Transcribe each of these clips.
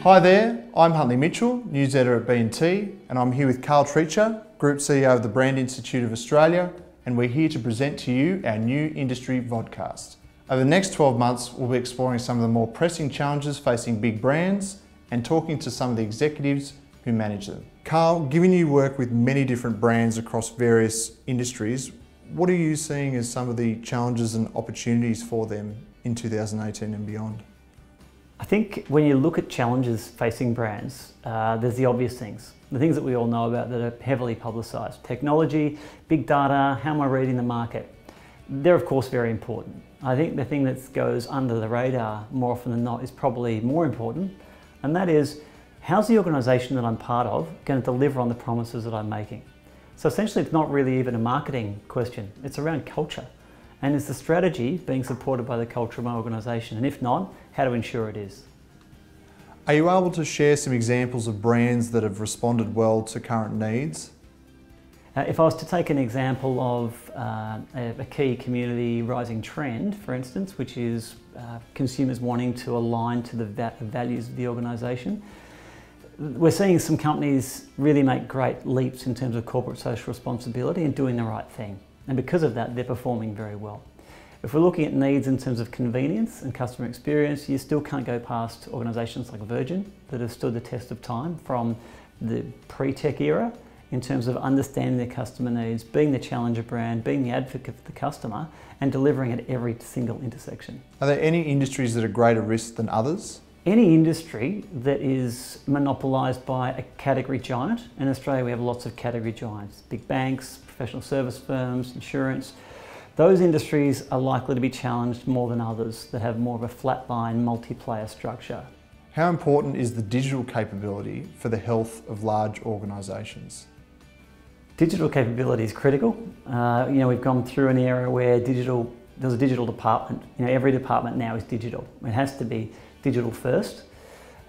Hi there, I'm Huntley Mitchell, news editor at B&T, and I'm here with Carl Treacher, Group CEO of the Brand Institute of Australia, and we're here to present to you our new industry vodcast. Over the next 12 months, we'll be exploring some of the more pressing challenges facing big brands and talking to some of the executives who manage them. Carl, given you work with many different brands across various industries, what are you seeing as some of the challenges and opportunities for them in 2018 and beyond? I think when you look at challenges facing brands, there's the obvious things. The things that we all know about that are heavily publicised. Technology, big data, how am I reading the market? They're of course very important. I think the thing that goes under the radar more often than not is probably more important, and that is, how's the organisation that I'm part of going to deliver on the promises that I'm making? So essentially it's not really even a marketing question, it's around culture. And is the strategy being supported by the culture of my organisation? And if not, how to ensure it is? Are you able to share some examples of brands that have responded well to current needs? If I was to take an example of a key community rising trend, for instance, which is consumers wanting to align to the values of the organisation, we're seeing some companies really make great leaps in terms of corporate social responsibility and doing the right thing. And because of that, they're performing very well. If we're looking at needs in terms of convenience and customer experience, you still can't go past organisations like Virgin that have stood the test of time from the pre-tech era in terms of understanding their customer needs, being the challenger brand, being the advocate for the customer, and delivering at every single intersection. Are there any industries that are greater risk than others? Any industry that is monopolised by a category giant, in Australia we have lots of category giants, big banks, professional service firms, insurance, those industries are likely to be challenged more than others that have more of a flatline multiplayer structure. How important is the digital capability for the health of large organisations? Digital capability is critical. We've gone through an era where there's a digital department. Every department now is digital. It has to be digital first.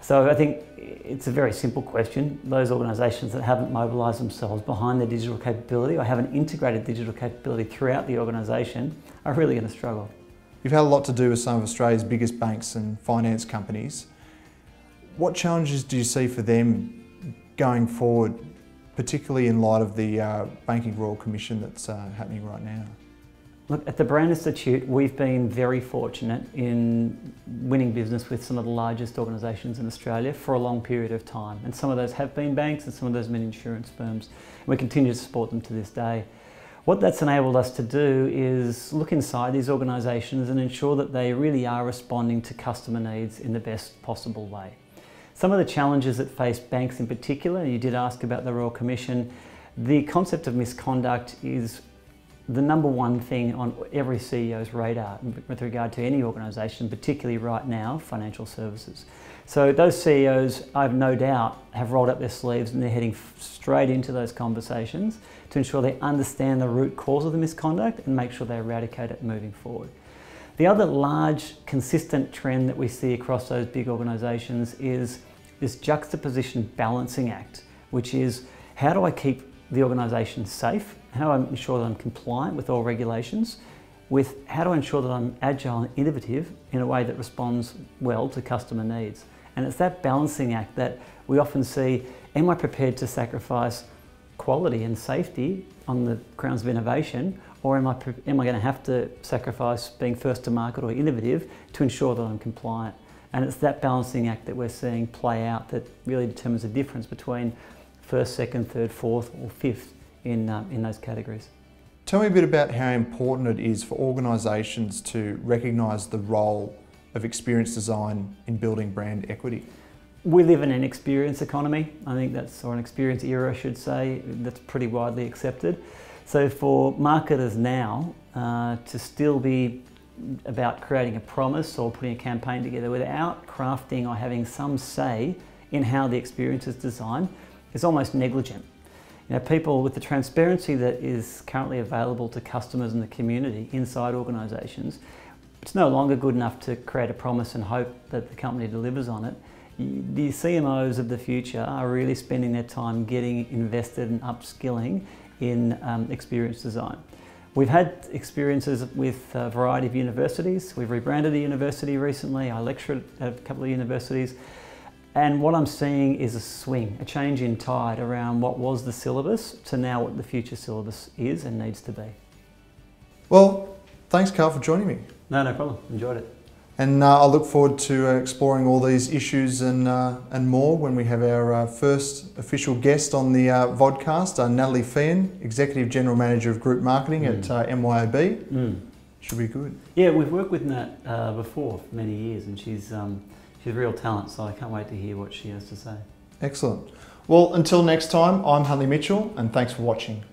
So I think it's a very simple question. Those organisations that haven't mobilised themselves behind their digital capability or haven't integrated digital capability throughout the organisation are really going to struggle. You've had a lot to do with some of Australia's biggest banks and finance companies. What challenges do you see for them going forward, particularly in light of the Banking Royal Commission that's happening right now? Look, at the Brand Institute, we've been very fortunate in winning business with some of the largest organisations in Australia for a long period of time. And some of those have been banks and some of those have been insurance firms. And we continue to support them to this day. What that's enabled us to do is look inside these organisations and ensure that they really are responding to customer needs in the best possible way. Some of the challenges that face banks in particular, you did ask about the Royal Commission, the concept of misconduct is the number one thing on every CEO's radar with regard to any organisation, particularly right now, financial services. So those CEOs, I have no doubt, have rolled up their sleeves and they're heading straight into those conversations to ensure they understand the root cause of the misconduct and make sure they eradicate it moving forward. The other large, consistent trend that we see across those big organisations is this juxtaposition balancing act, which is how do I keep the organisation safe? How do I ensure that I'm compliant with all regulations? With how do I ensure that I'm agile and innovative in a way that responds well to customer needs? And it's that balancing act that we often see, am I prepared to sacrifice quality and safety on the grounds of innovation, or am I going to have to sacrifice being first to market or innovative to ensure that I'm compliant? And it's that balancing act that we're seeing play out that really determines the difference between first, second, third, fourth or fifth in those categories. Tell me a bit about how important it is for organisations to recognise the role of experience design in building brand equity. We live in an experience economy, I think or an experience era I should say, that's pretty widely accepted. So for marketers now to still be about creating a promise or putting a campaign together without crafting or having some say in how the experience is designed is almost negligent. People with the transparency that is currently available to customers in the community inside organisations, it's no longer good enough to create a promise and hope that the company delivers on it. The CMOs of the future are really spending their time getting invested and upskilling in experience design. We've had experiences with a variety of universities. We've rebranded a university recently. I lecture at a couple of universities. And what I'm seeing is a swing, a change in tide around what was the syllabus to now what the future syllabus is and needs to be. Well, thanks Carl for joining me. No problem. Enjoyed it. And I look forward to exploring all these issues and more when we have our first official guest on the vodcast, Natalie Feehan, Executive General Manager of Group Marketing at MYOB. Should be good. Yeah, we've worked with Nat before for many years, and she's a real talent, so I can't wait to hear what she has to say. Excellent. Well, until next time, I'm Huntley Mitchell, and thanks for watching.